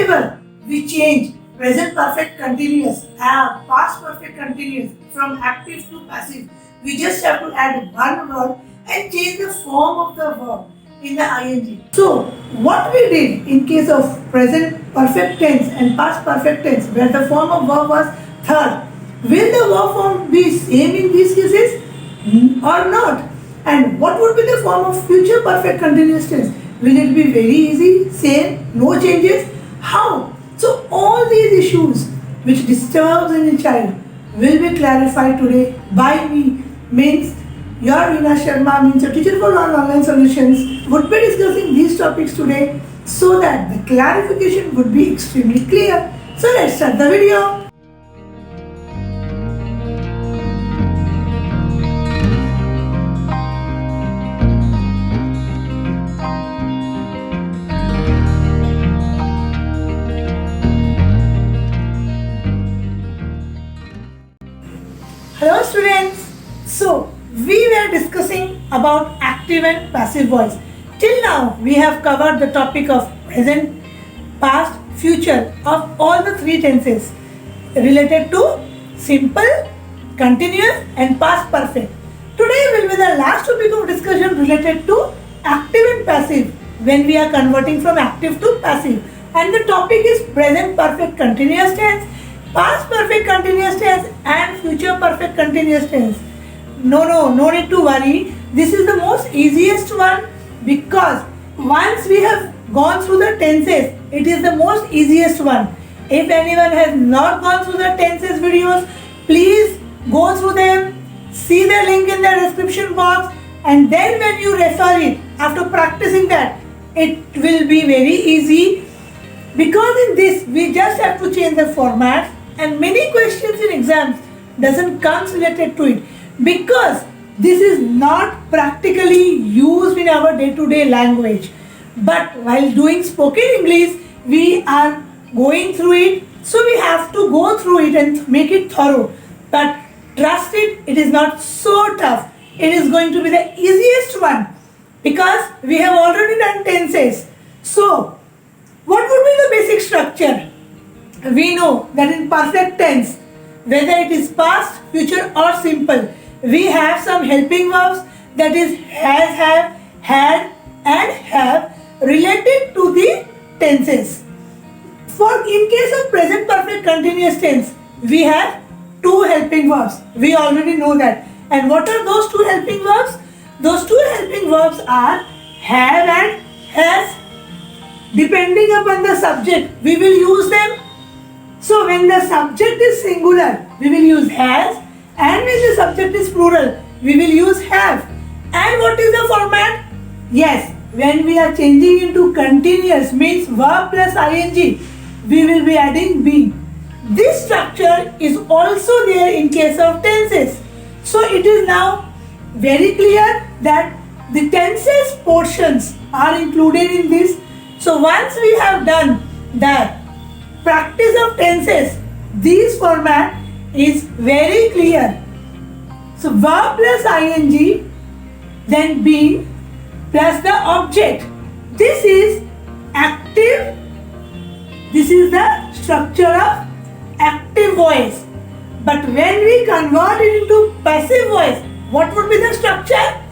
Whenever we change present perfect continuous, past perfect continuous from active to passive, we just have to add one word and change the form of the verb in the ing. So, what we did in case of present perfect tense and past perfect tense, where the form of verb was third, will the verb form be same in these cases or not? And what would be the form of future perfect continuous tense? Will it be very easy, same, no changes? How? So all these issues which disturbs in a child will be clarified today by me. Means your Reena Sharma, means a teacher for all online solutions, would be discussing these topics today so that the clarification would be extremely clear. So let's start the video. Hello students. So we were discussing about active and passive voice. Till now we have covered the topic of present, past, future of all the three tenses related to simple, continuous and past perfect. Today will be the last topic of discussion related to active and passive when we are converting from active to passive, and the topic is present perfect continuous tense, past perfect continuous tense and future perfect continuous tense. No need to worry. This is the most easiest one because once we have gone through the tenses, it is the most easiest one. If anyone has not gone through the tenses videos, please go through them, see the link in the description box, and then when you refer it, after practicing that, it will be very easy because in this we just have to change the format. And many questions in exams doesn't come related to it because this is not practically used in our day-to-day language. But while doing spoken English, we are going through it, so we have to go through it and make it thorough. But trust it, it is not so tough. It is going to be the easiest one because we have already done tenses. So, what would be the basic structure? We know that in perfect tense, whether it is past, future or simple, we have some helping verbs, that is has, have, had and have related to the tenses. For in case of present perfect continuous tense, we have two helping verbs. We already know that. And what are those two helping verbs? Those two helping verbs are have and has. Depending upon the subject, we will use them. So when the subject is singular, we will use has, and when the subject is plural, we will use have. And what is the format? Yes, when we are changing into continuous, means verb plus ing, we will be adding being. This structure is also there in case of tenses. So it is now very clear that the tenses portions are included in this. So once we have done that practice of tenses, this format is very clear. So verb plus ing, then being plus the object. This is active. This is the structure of active voice. But when we convert it into passive voice, what would be the structure?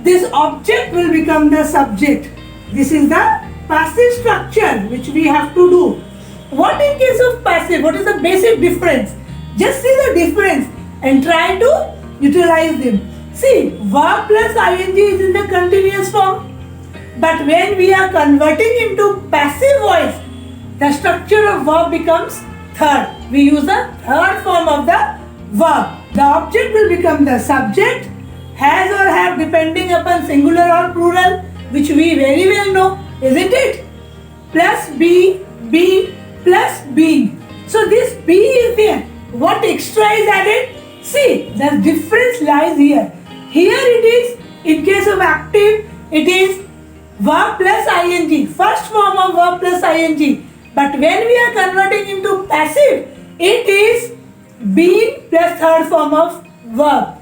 This object will become the subject. This is the passive structure which we have to do. What in case of passive? What is the basic difference? Just see the difference and try to utilize them. See, verb plus ing is in the continuous form. But when we are converting into passive voice, the structure of verb becomes third. We use the third form of the verb. The object will become the subject, has or have depending upon singular or plural, which we very well know, isn't it? Plus be plus being. So this be is there. What extra is added? See, the difference lies here. Here it is, in case of active, it is verb plus ing, first form of verb plus ing. But when we are converting into passive, it is being plus third form of verb.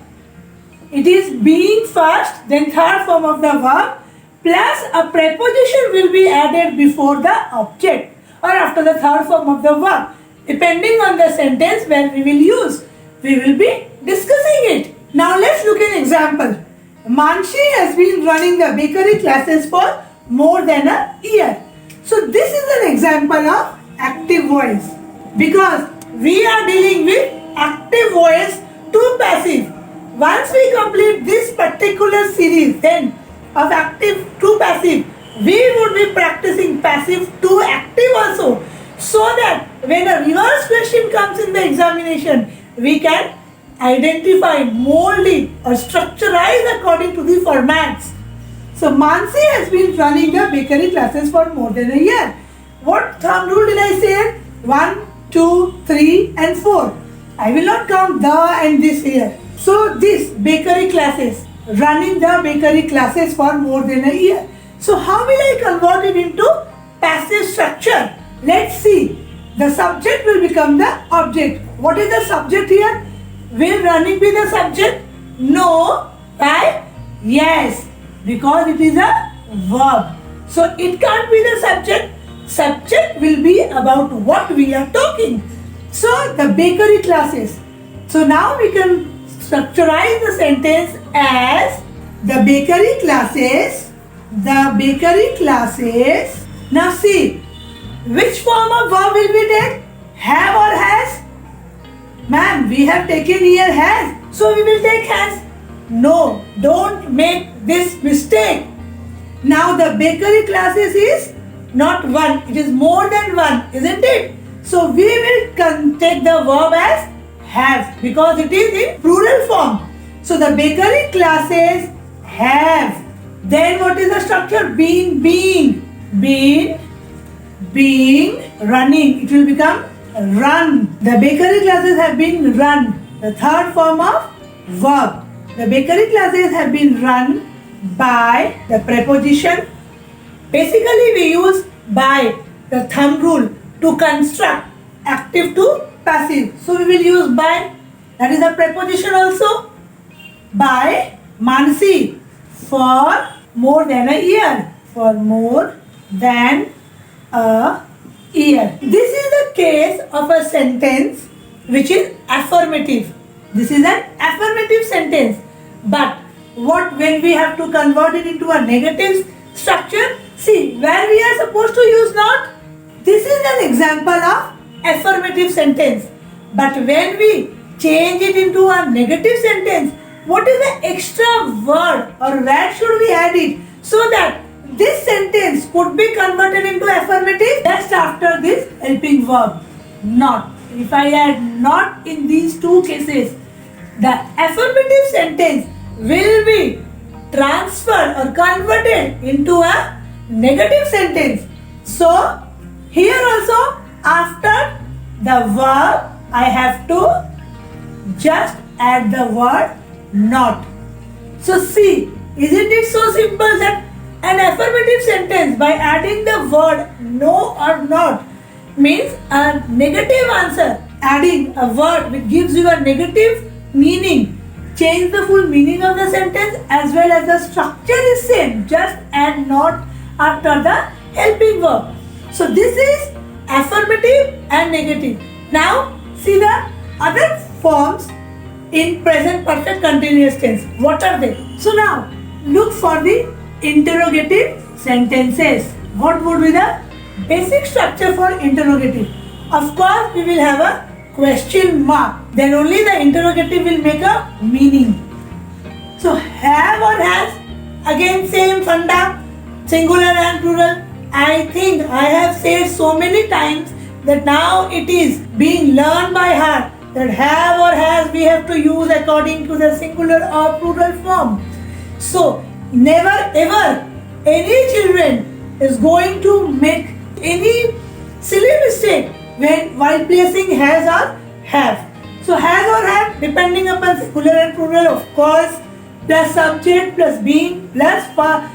It is being first, then third form of the verb, plus a preposition will be added before the object. or after the third form of the verb, depending on the sentence where we will use. We will be discussing it. Now let's look at an example. Manshi has been running the bakery classes for more than a year. So this is an example of active voice, because we are dealing with active voice to passive. Once we complete this particular series then of active to passive, we would be practicing passive to active also, so that when a reverse question comes in the examination, we can identify, mold it or structurize according to the formats. So Mansi has been running the bakery classes for more than a year. What thumb rule did I say? 1, 2, 3 and 4. I will not count the and this here. So this bakery classes, running the bakery classes for more than a year. So how will I convert it into passive structure? Let's see. The subject will become the object. What is the subject here? Will running be the subject? No. Right? Yes. Because it is a verb. So it can't be the subject. Subject will be about what we are talking. So the bakery classes. So now we can structurize the sentence as the bakery classes. The bakery classes. Now see, which form of verb will we take? Have or has? Ma'am, we have taken here has. So we will take has. No, don't make this mistake. Now the bakery classes is not one. It is more than one, isn't it? So we will take the verb as have, because it is in plural form. So the bakery classes have. Then what is the structure? Been, running. It will become run. The bakery classes have been run. The third form of verb. The bakery classes have been run by the preposition. Basically we use by, the thumb rule, to construct active to passive. So we will use by. That is a preposition also. By Mansi for more than a year. For more than a year. This is the case of a sentence which is affirmative. This is an affirmative sentence. But when we have to convert it into a negative structure, see where we are supposed to use not. This is an example of affirmative sentence. But when we change it into a negative sentence, what is the extra word or where should we add it so that this sentence could be converted into affirmative just after this helping verb? Not. If I add not in these two cases, the affirmative sentence will be transferred or converted into a negative sentence. So here also after the verb I have to just add the word not. So see, isn't it so simple that an affirmative sentence by adding the word no or not means a negative answer. Adding a word which gives you a negative meaning. Change the full meaning of the sentence as well as the structure is same. Just add not after the helping verb. So this is affirmative and negative. Now see the other forms in present perfect continuous tense. What are they? So now look for the interrogative sentences. What would be the basic structure for interrogative? Of course we will have a question mark. Then only the interrogative will make a meaning. So have or has, again same funda, singular and plural. I think I have said so many times that now it is being learned by heart that have or has we have to use according to the singular or plural form. So never ever any children is going to make any silly mistake while placing has or have. So has or have depending upon singular and plural, of course, plus subject plus being plus verb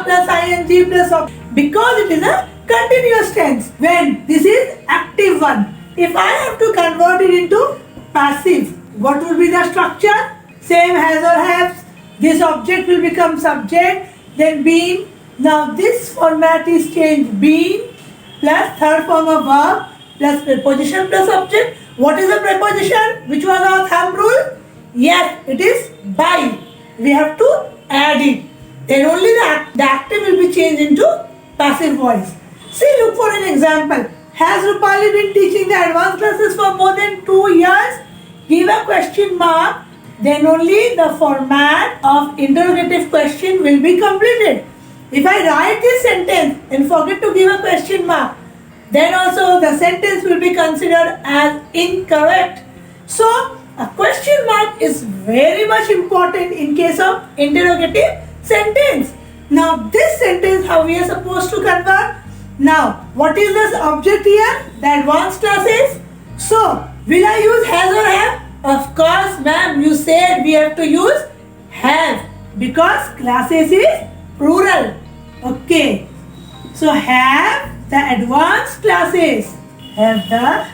plus ing plus object, because it is a continuous tense. When this is active one, if I have to convert it into passive, what would be the structure? Same has or has. This object will become subject, then been. Now this format is changed. Been plus third form of verb plus preposition plus object. What is the preposition? Which was our thumb rule? Yes, it is by. We have to add it. Then only the active will be changed into passive voice. See, look for an example. Has Rupali been teaching the advanced classes for more than 2 years? Give a question mark. Then only the format of interrogative question will be completed. If I write this sentence and forget to give a question mark, then also the sentence will be considered as incorrect. So, a question mark is very much important in case of interrogative sentence. Now, this sentence how we are supposed to convert? Now, what is this object here? The advanced classes. So, will I use has or have? Of course, ma'am, you said we have to use have because classes is plural. Okay. So, have the advanced classes. Have the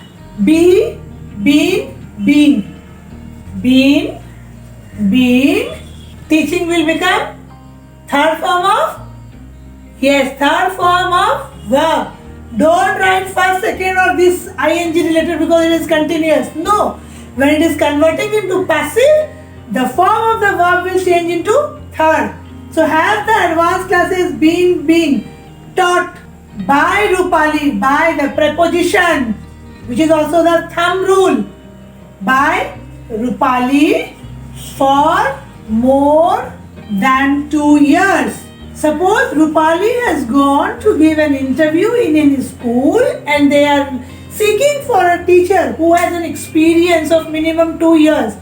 been. Teaching will become third form of verb. Don't write first, second or this ing related because it is continuous. No. When it is converting into passive, the form of the verb will change into third. So have the advanced classes been taught by Rupali, by the preposition, which is also the thumb rule, by Rupali for more than 2 years. Suppose Rupali has gone to give an interview in any school and they are seeking for a teacher who has an experience of minimum 2 years.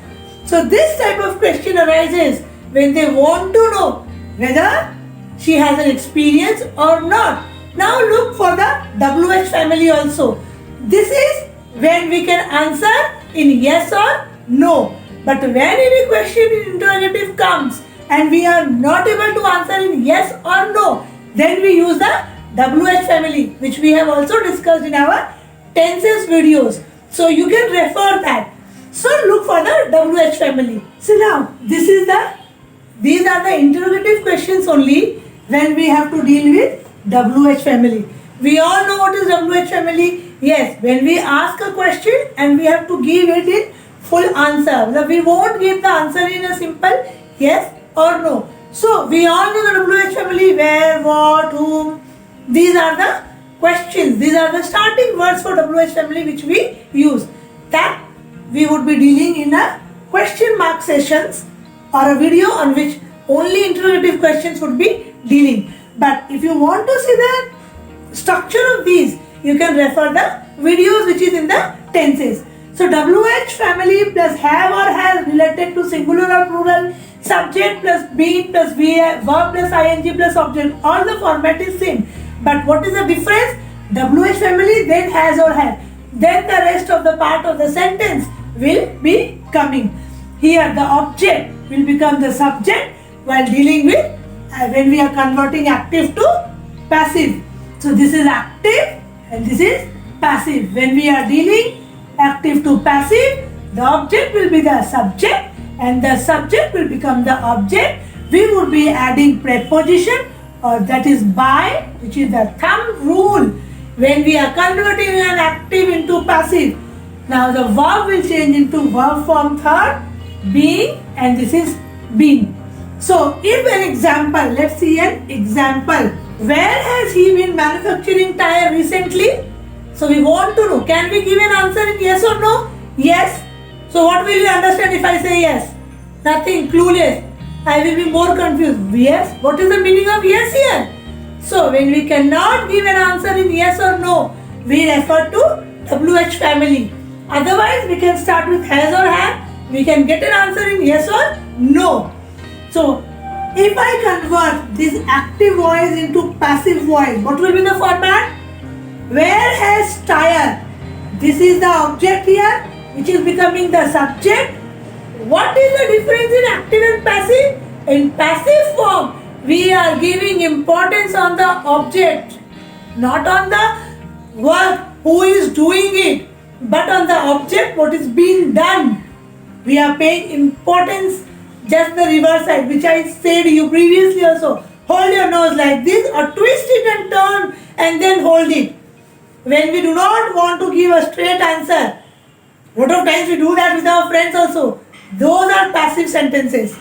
So this type of question arises when they want to know whether she has an experience or not. Now look for the WH family also. This is when we can answer in yes or no. But when any question in interrogative comes and we are not able to answer in yes or no, then we use the WH family, which we have also discussed in our tenses videos. So you can refer that. So look for the WH family. So now these are the interrogative questions only when we have to deal with WH family. We all know what is WH family. Yes, when we ask a question and we have to give it in full answer. We won't give the answer in a simple yes or no. So we all know the WH family, where, what, whom. These are the questions. These are the starting words for WH family which we use. That we would be dealing in a question mark sessions or a video on which only interrogative questions would be dealing. But if you want to see the structure of these, you can refer the videos which is in the tenses. So WH family plus have or has related to singular or plural, subject plus been plus verb plus ing plus object. All the format is same. But what is the difference? WH family, then has or have. Then the rest of the part of the sentence will be coming. Here the object will become the subject while dealing with when we are converting active to passive. So this is active and this is passive. When we are dealing active to passive, the object will be the subject and the subject will become the object. We would be adding preposition or that is by, which is the thumb rule when we are converting an active into passive. Now the verb will change into verb form third, being, and this is been. So if an example, let's see an example. Where has he been manufacturing tire recently? So we want to know, can we give an answer in yes or no? Yes. So what will you understand if I say yes? Nothing, clueless. I will be more confused. Yes. What is the meaning of yes here? So when we cannot give an answer in yes or no, we refer to WH family. Otherwise we can start with has or have. We can get an answer in yes or no. So if I convert this active voice into passive voice, what will be the format? Where has tire? This is the object here, which is becoming the subject. What is the difference in active and passive? In passive form, we are giving importance on the object, not on the work, who is doing it, but on the object, what is being done. We are paying importance, just the reverse side, which I said you previously also. Hold your nose like this or twist it and turn and then hold it. when we do not want to give a straight answer. A lot of times we do that with our friends also. Those are passive sentences.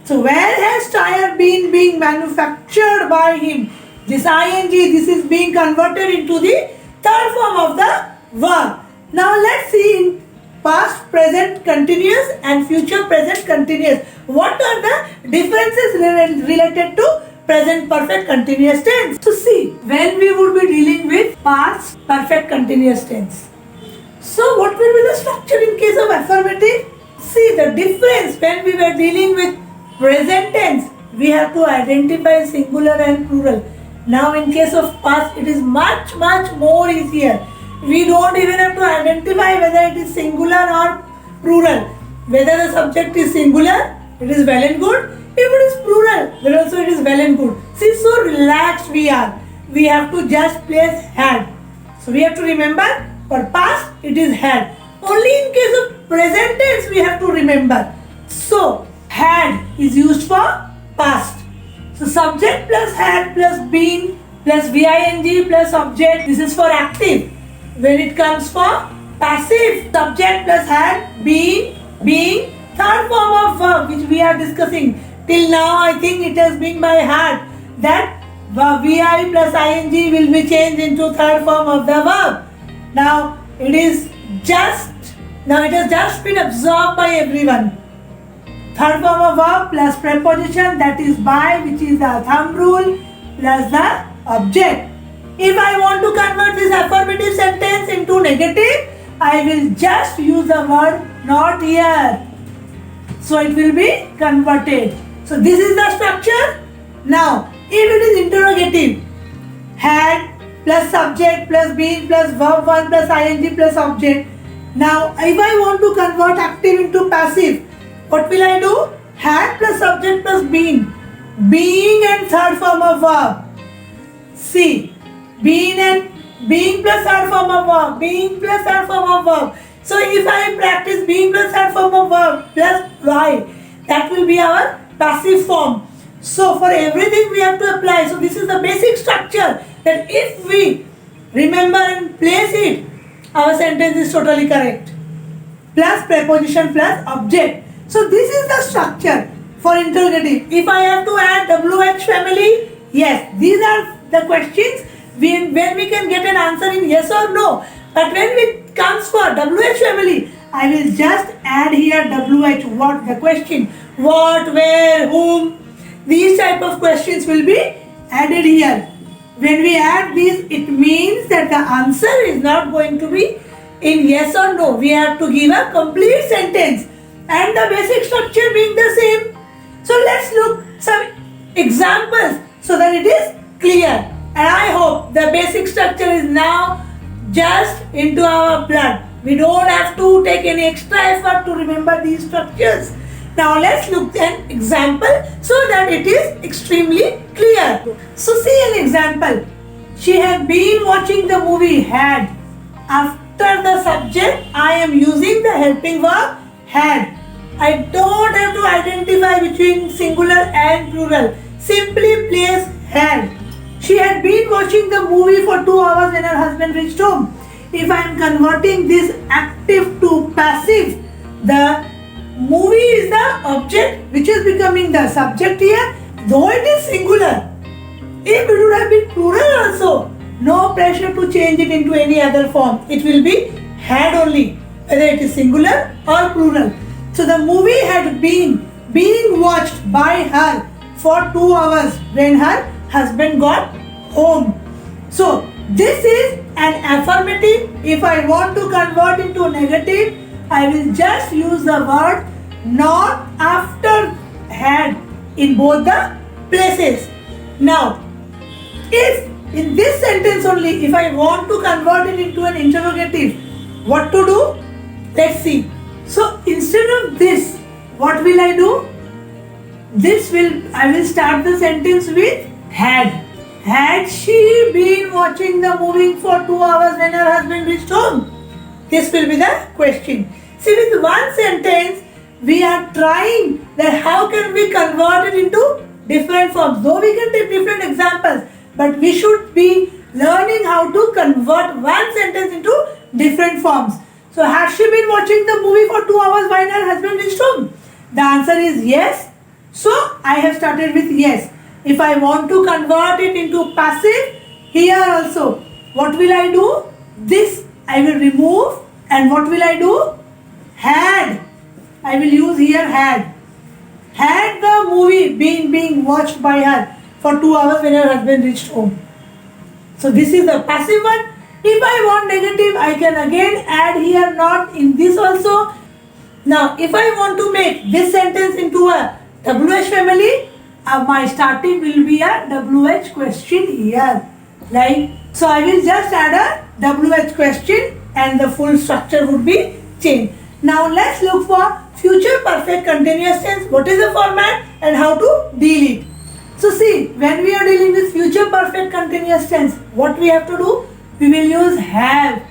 So where has tire been being manufactured by him? This ing, this is being converted into the third form of the verb. Now let's see in past present continuous and future present continuous. What are the differences related to present perfect continuous tense? So see, when we would be dealing with past perfect continuous tense. So what will be the structure in case of affirmative? See the difference when we were dealing with present tense, we have to identify singular and plural. Now in case of past, it is much more easier. We don't even have to identify whether it is singular or plural. Whether the subject is singular, it is well and good. If it is plural, then also it is well and good. See, so relaxed we are. We have to just place had. So we have to remember, for past, it is had. Only in case of present tense, we have to remember. So, had is used for past. So, subject plus had plus been plus VING plus object, this is for active. When it comes for passive, subject plus had, been, being, third form of verb which we are discussing. Till now, I think it has been by heart that VI plus ING will be changed into third form of the verb. Now, it has just been absorbed by everyone. Third form of verb plus preposition, that is by, which is the thumb rule, plus the object. If I want to convert this affirmative sentence into negative, I will just use the word not here. So it will be converted. So this is the structure. Now, if it is interrogative, had plus subject plus been plus verb 1 plus ing plus object. Now, if I want to convert active into passive, what will I do? Had plus subject plus been. Being and third form of verb. See, being plus third form of verb. Being plus third form of verb. So if I practice being plus third form of verb plus y, that will be our passive form. So for everything we have to apply. So this is the basic structure, that if we remember and place it, our sentence is totally correct. Plus preposition plus object. So this is the structure for interrogative. If I have to add WH family, yes, these are the questions when we can get an answer in yes or no. But when it comes for WH family, I will just add here WH, what the question, what, where, whom. These type of questions will be added here. When we add these, it means that the answer is not going to be in yes or no. We have to give a complete sentence and the basic structure being the same. So let's look some examples so that it is clear. And I hope the basic structure is now just into our blood. We don't have to take any extra effort to remember these structures. Now let's look at an example so that it is extremely clear. So see an example. She had been watching the movie had. After the subject, I am using the helping verb had. I don't have to identify between singular and plural. Simply place had. She had been watching the movie for 2 hours when her husband reached home. If I am converting this active to passive, the movie is the object which is becoming the subject here, though it is singular. If it would have been plural also, no pressure to change it into any other form. It will be had only, whether it is singular or plural. So the movie had been being watched by her for 2 hours when her husband got home. So this is an affirmative. If I want to convert into negative, I will just use the word not after had in both the places. Now, if in this sentence only, if I want to convert it into an interrogative, what to do? Let's see. So instead of this, what will I do? I will start the sentence with had. Had she been watching the movie for 2 hours when her husband reached home? This will be the question. See, with one sentence, we are trying that how can we convert it into different forms. Though we can take different examples, but we should be learning how to convert one sentence into different forms. So has she been watching the movie for 2 hours while her husband reached home? The answer is yes. So I have started with yes. If I want to convert it into passive, here also, what will I do? This I will remove, and what will I do? Had. I will use here had. Had the movie been being watched by her for 2 hours when her husband reached home. So this is the passive one. If I want negative, I can again add here not in this also. Now, if I want to make this sentence into a WH family, my starting will be a WH question here. Like, so I will just add a WH question and the full structure would be changed. Now, let's look for future perfect continuous tense. What is the format and how to deal it? So see, when we are dealing with future perfect continuous tense, what we have to do? We will use have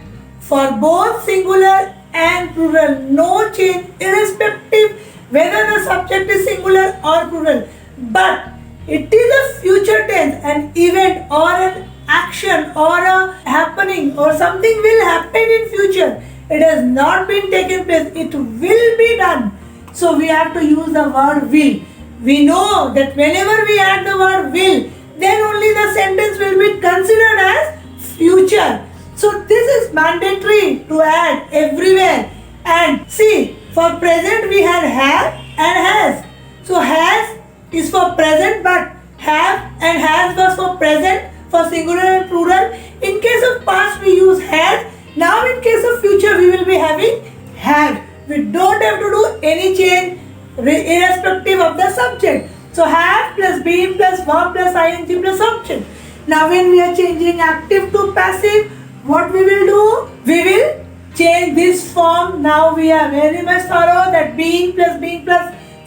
for both singular and plural. No change irrespective whether the subject is singular or plural. But it is a future tense, an event or an action or a happening or something will happen in future. It has not been taken place. It will be done. So we have to use the word will. We know that whenever we add the word will, then only the sentence will be considered as future. So this is mandatory to add everywhere. And see, for present we had have and has. So has is for present, but have and has was for present, for singular and plural. In case of past we use had. Now in case of future we will be having have. We don't have to do any change irrespective of the subject. So have plus been plus verb plus ing plus object. Now when we are changing active to passive, what we will do? We will change this form. Now we are very much thorough that being plus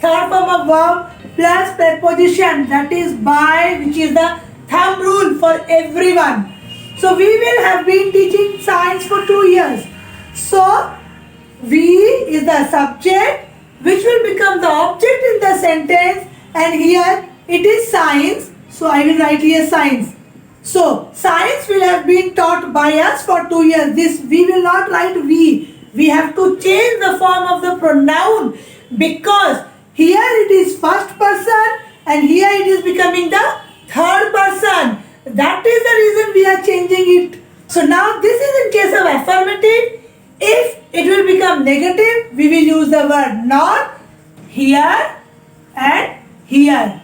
third form of verb plus preposition, that is by, which is the thumb rule for everyone. So we will have been teaching science for 2 years. So we is the subject which will become the object in the sentence, and here it is science. So I will write here science. So science will have been taught by us for 2 years. This we will not write we. We have to change the form of the pronoun because here it is first person and here it is becoming the third person. That is the reason we are changing it. So now this is in case of affirmative. If it will become negative, we will use the word not, here and here.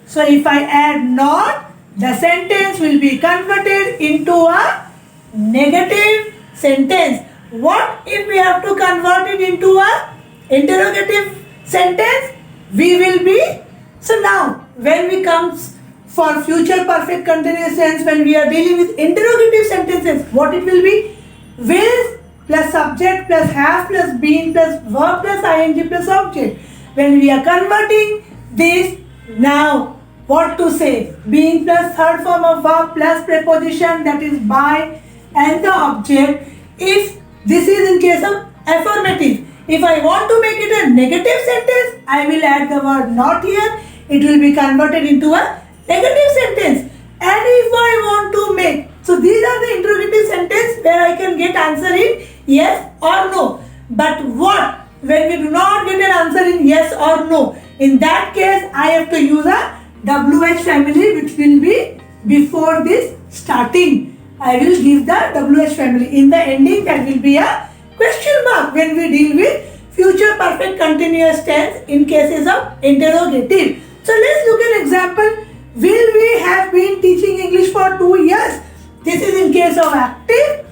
So if I add not, the sentence will be converted into a negative sentence. What if we have to convert it into a interrogative sentence? We will be. So now when we comes for future perfect continuous tense, when we are dealing with interrogative sentences, what it will be? Will plus subject plus have plus been plus verb plus ing plus object. When we are converting this, now what to say? Being plus third form of verb plus preposition, that is by, and the object. If this is in case of affirmative. If I want to make it a negative sentence, I will add the word not here. It will be converted into a negative sentence. And if I want to make, so these are the interrogative sentence where I can get answer in yes or no. But what when we do not get an answer in yes or no? In that case, I have to use a WH family, which will be before this starting. I will give the WH family. In the ending, there will be a question mark when we deal with future perfect continuous tense in cases of interrogative. So let's look at an example. Will we have been teaching English for 2 years? This is in case of active.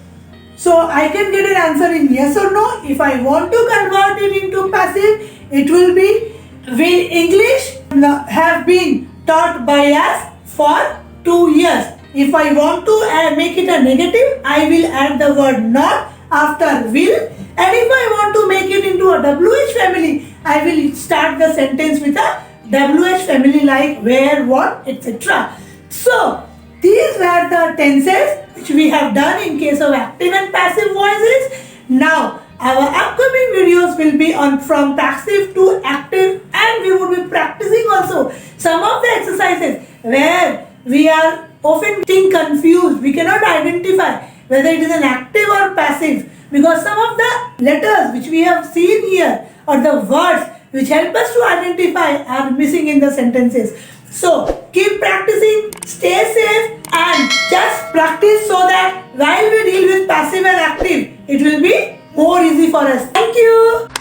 So I can get an answer in yes or no. If I want to convert it into passive, it will be will English have been taught by us for 2 years. If I want to make it a negative, I will add the word not after will. And if I want to make it into a WH family, I will start the sentence with a WH family like where, what, etc. So these were the tenses which we have done in case of active and passive voices. Now our upcoming videos will be on from passive to active, and we would be practicing also some of the exercises where we are often getting confused. We cannot identify whether it is an active or passive because some of the letters which we have seen here or the words which help us to identify are missing in the sentences. So keep practicing, stay safe, and just practice so that while we deal with passive and active, it will be more easy for us. Thank you.